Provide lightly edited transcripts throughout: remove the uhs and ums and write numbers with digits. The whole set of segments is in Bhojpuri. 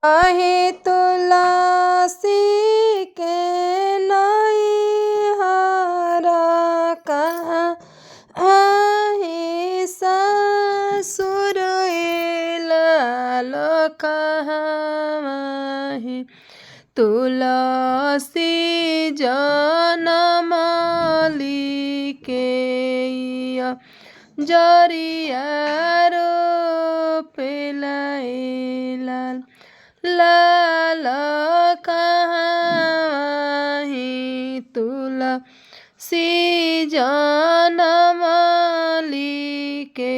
आहे तुलसी के नैहरा कहाँ आहे ससुर लाल कहाँ आहे तुलसी जनमली के जरिया रोपेला लाल लाल कहाँ ही तुलसी जनमली के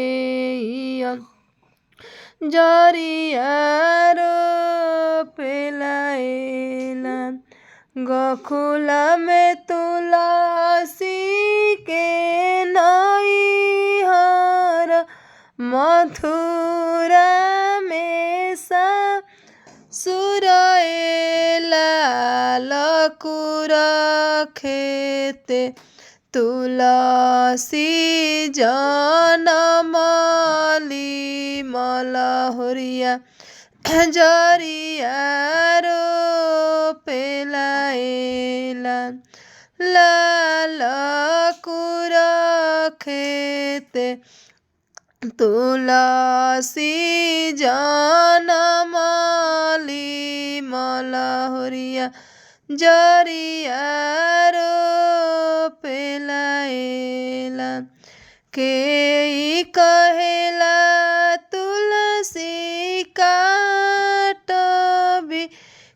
जरिया रोपेला लाल गोकुला में तुलसी के नैहर मथुरा में ससुर लाल खेते तुलसी जनमली मलहुरिया जरिया रोपेला लाल खेते तुलसी जनमली मलहुरिया जरिया रोपेला के कहेला तुलसी काटबी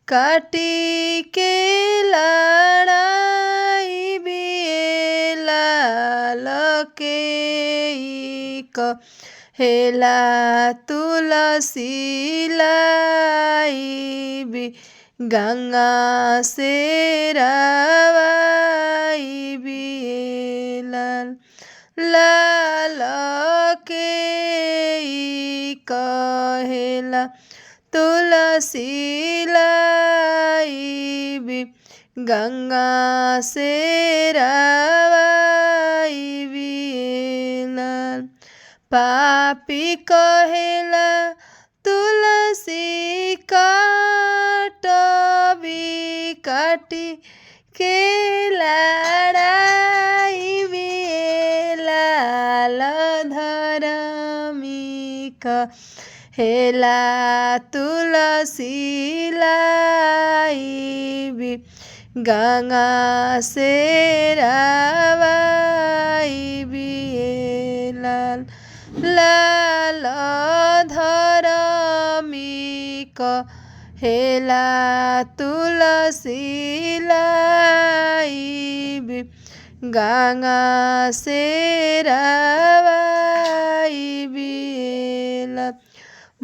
काटी के लड़ाई लाल के कहेला तुलसी लाई गंगा से रवाई लाल के कहेला तुलसी लाई गंगा से रवाई पापी कहेला तुलसी काटबी काटी के लड़ाई लाल धर्मी कहेला तुलसी लाई गंगा से रवाई लाल धर्मी कहेला तुलसी लाई गंगा से रवाई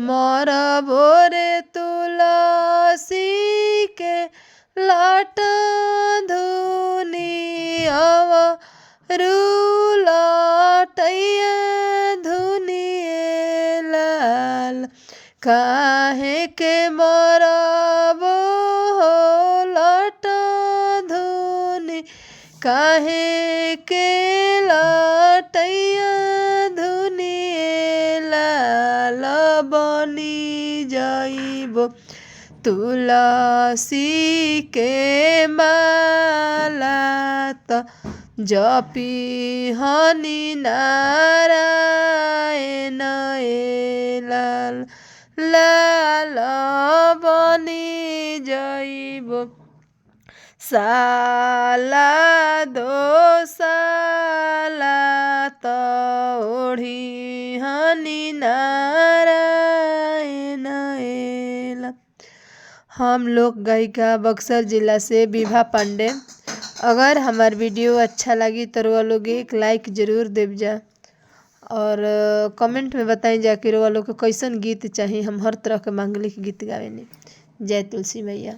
मर बोरे तुलसी के लट धुनी लटैया धुनी लाल काहे के मरबो लट धुनी काहे के लटैया धुनी लाल बनी जाइबो तुलसी के माला त जपी हनी नारायण लाल बनी जाइबो साला दो साला त ओढ़ी हनी नारायण हम लोक गायिका बक्सर जिला से विभा पांडे। अगर हमार वीडियो अच्छा लगी तो रोआ लोग एक लाइक ज़रूर देव जा और कमेंट में बताएं जा कि रोआ लोग के कैसन गीत चाहिए। हम हर तरह के मांगलिक गीत गावेनी। जय तुलसी मैया।